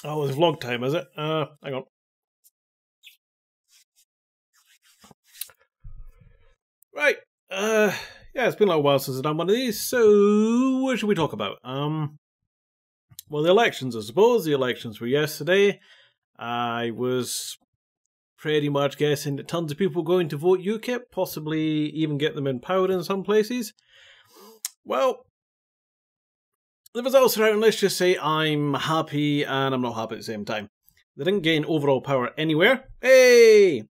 Oh, it's vlog time, is it? Hang on. Right. Yeah, it's been a little while since I've done one of these, so what should we talk about? Well, the elections, I suppose. The elections were yesterday. I was pretty much guessing that tons of people going to vote UKIP, possibly even get them in power in some places. Well, the results are out, and let's just say I'm happy and I'm not happy at the same time. They didn't gain overall power anywhere. Hey!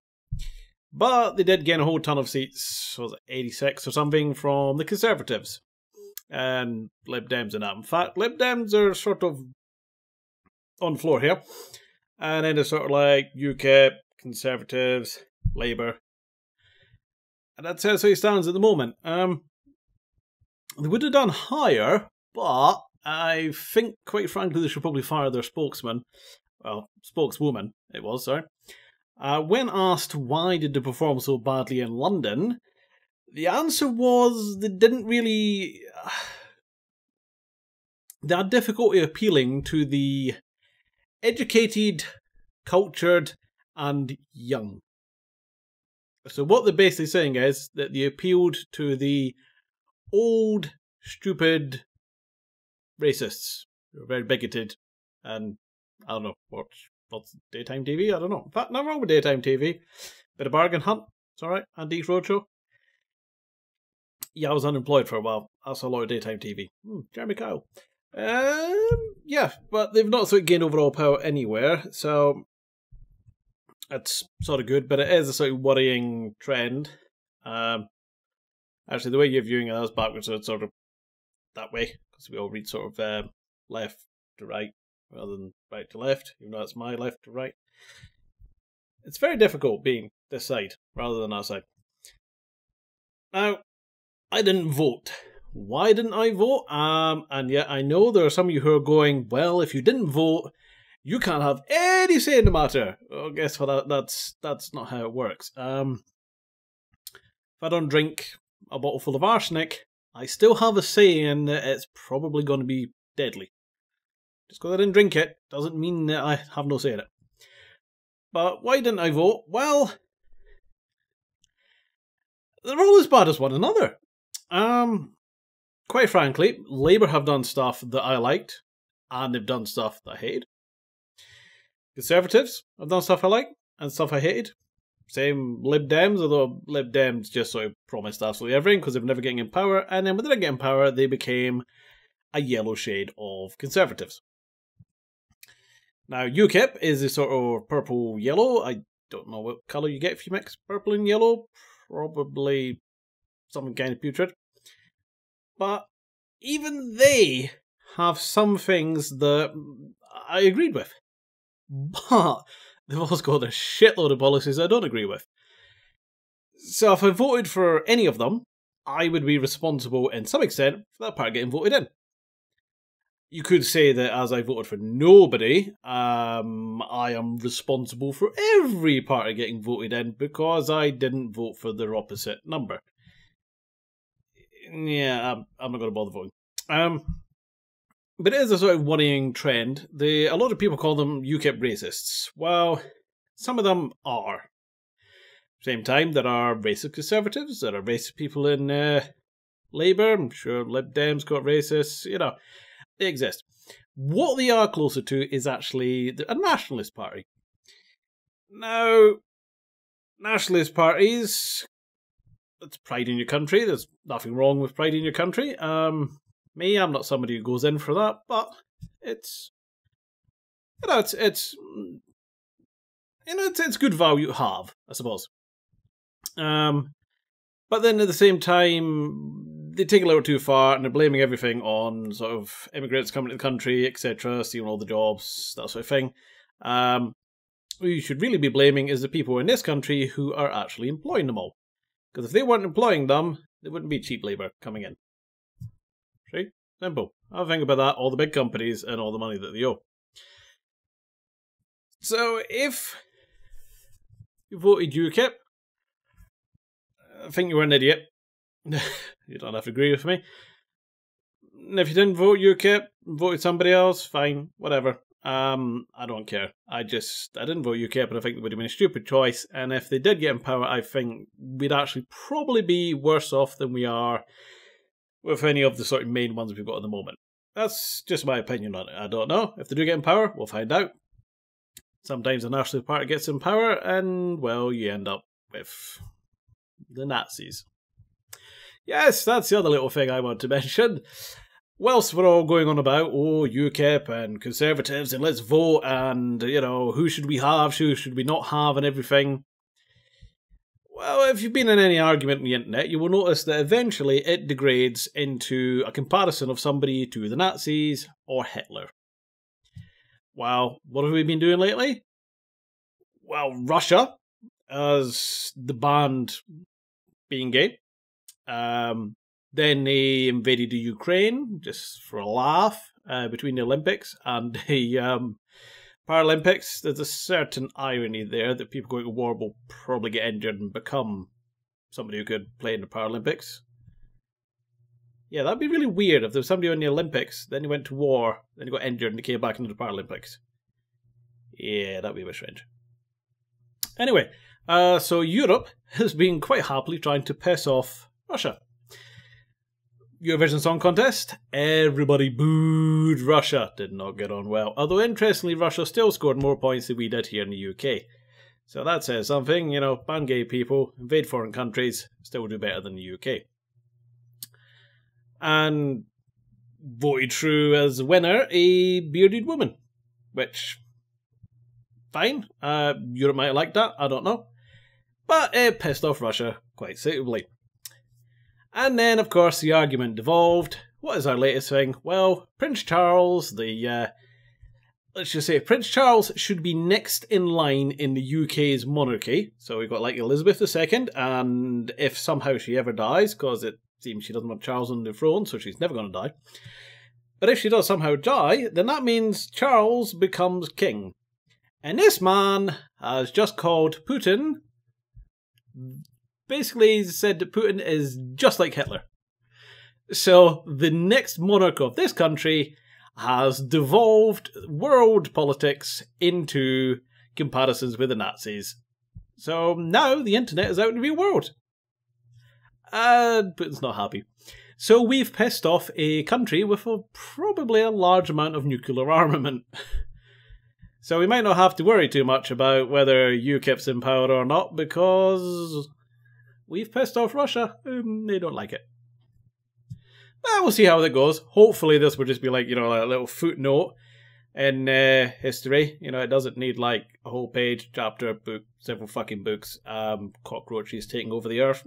But they did gain a whole ton of seats, was it 86 or something, from the Conservatives. And Lib Dems and that. In fact, Lib Dems are sort of on the floor here. And then it's sort of like UKIP, Conservatives, Labour. And that's how it stands at the moment. They would have done higher, but I think, quite frankly, they should probably fire their spokesman. Well, spokeswoman, it was, sorry. When asked why did they perform so badly in London, the answer was they didn't really... they had difficulty appealing to the educated, cultured, and young. So what they're basically saying is that they appealed to the old, stupid racists who are very bigoted and, I don't know, what's daytime TV? I don't know. In fact, nothing wrong with daytime TV. Bit of bargain hunt. It's alright. Antiques Roadshow. Yeah, I was unemployed for a while. That's a lot of daytime TV. Jeremy Kyle. Yeah, but they've not sort of gained overall power anywhere, so that's sort of good, but it is a sort of worrying trend. Actually, the way you're viewing it is backwards, so it's sort of that way, because we all read sort of left to right rather than right to left, even though it's my left to right. It's very difficult being this side rather than that side. Now, I didn't vote. Why didn't I vote? And yet I know there are some of you who are going, well, if you didn't vote, you can't have any say in the matter. Well, guess what? That's not how it works. If I don't drink a bottle full of arsenic, I still have a say in that it's probably going to be deadly. Just because I didn't drink it doesn't mean that I have no say in it. But why didn't I vote? Well, they're all as bad as one another. Quite frankly, Labour have done stuff that I liked, and they've done stuff that I hated. Conservatives have done stuff I liked, and stuff I hated. Same Lib Dems, although Lib Dems just sort of promised absolutely everything because they've never getting in power, and then when they didn't get in power, they became a yellow shade of Conservatives. Now, UKIP is a sort of purple-yellow. I don't know what colour you get if you mix purple and yellow. Probably something kind of putrid. But even they have some things that I agreed with. But they've also got a shitload of policies I don't agree with. So if I voted for any of them, I would be responsible in some extent for that part getting voted in. You could say that as I voted for nobody, I am responsible for every party getting voted in because I didn't vote for their opposite number. Yeah, I'm not going to bother voting. But it is a sort of worrying trend. A lot of people call them UKIP racists. Well, some of them are. Same time, there are racist Conservatives, there are racist people in Labour. I'm sure Lib Dems got racists, you know. They exist. What they are closer to is actually a nationalist party. Now, nationalist parties, it's pride in your country. There's nothing wrong with pride in your country. Me, I'm not somebody who goes in for that, but it's good value to have, I suppose. But then at the same time, they take it a little too far and they're blaming everything on sort of immigrants coming to the country, etc., stealing all the jobs, that sort of thing. What you should really be blaming is the people in this country who are actually employing them all. Because if they weren't employing them, there wouldn't be cheap labour coming in. See? Simple. Have a think about that, all the big companies and all the money that they owe. So if you voted UKIP, I think you were an idiot. You don't have to agree with me. And if you didn't vote UKIP, voted somebody else, fine, whatever. I don't care. I didn't vote UKIP, but I think it would have been a stupid choice. And if they did get in power, I think we'd actually probably be worse off than we are with any of the sort of main ones we've got at the moment. That's just my opinion on it. I don't know. If they do get in power, we'll find out. Sometimes the National Party gets in power, and, well, you end up with the Nazis. Yes, that's the other little thing I want to mention. Whilst we're all going on about, oh, UKIP and Conservatives, and let's vote, and, you know, who should we have, who should we not have, and everything. Well, if you've been in any argument on the internet, you will notice that eventually it degrades into a comparison of somebody to the Nazis or Hitler. Well, what have we been doing lately? Well, Russia, as the band being gay. Then they invaded the Ukraine, just for a laugh, between the Olympics and the Paralympics. There's a certain irony there that people going to war will probably get injured and become somebody who could play in the Paralympics. Yeah, that'd be really weird if there was somebody in the Olympics, then he went to war, then he got injured and he came back into the Paralympics. Yeah, that'd be a bit strange. Anyway, so Europe has been quite happily trying to piss off Russia. Eurovision Song Contest, everybody booed Russia. Did not get on well. Although, interestingly, Russia still scored more points than we did here in the UK. So that says something, you know, ban gay people, invade foreign countries, still do better than the UK. And voted through as a winner a bearded woman, which, fine. Europe might have liked that, I don't know. But it pissed off Russia quite suitably. And then, of course, the argument devolved. What is our latest thing? Well, Prince Charles, let's just say Prince Charles should be next in line in the UK's monarchy. So we've got like Elizabeth II, and if somehow she ever dies, because it seems she doesn't want Charles on the throne, so she's never going to die. But if she does somehow die, then that means Charles becomes king. And this man has just called Putin, basically said that Putin is just like Hitler. So the next monarch of this country has devolved world politics into comparisons with the Nazis. So now the internet is out in the real world. And Putin's not happy. So we've pissed off a country with probably a large amount of nuclear armament. So we might not have to worry too much about whether UKIP's in power or not, because we've pissed off Russia. They don't like it. But we'll see how that goes. Hopefully this will just be like, you know, a little footnote in history. You know, it doesn't need like a whole page, chapter, book, several fucking books, cockroaches taking over the earth,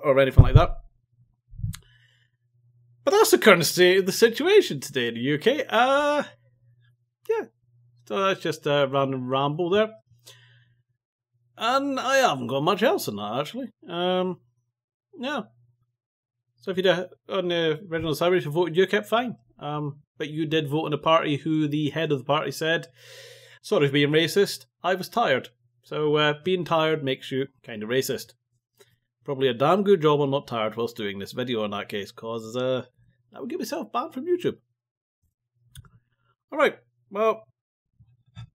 or anything like that. But that's the current state of the situation today in the UK. Yeah. So that's just a random ramble there. And I haven't got much else on that, actually. Yeah. So if you did on the original summary, if you voted UKIP, fine. But you did vote in a party who the head of the party said, sorry for being racist, I was tired. So being tired makes you kind of racist. Probably a damn good job I'm not tired whilst doing this video in that case, because that would get myself banned from YouTube. Alright, well,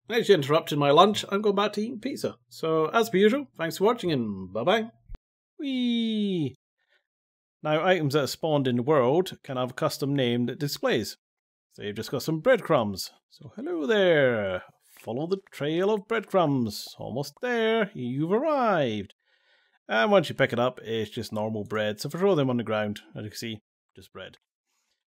as you interrupted my lunch, I'm going back to eating pizza. So, as per usual, thanks for watching and bye-bye. Whee! Now, items that are spawned in the world can have custom named displays. So you've just got some breadcrumbs. So hello there. Follow the trail of breadcrumbs. Almost there. You've arrived. And once you pick it up, it's just normal bread. So if I throw them on the ground, as you can see, just bread.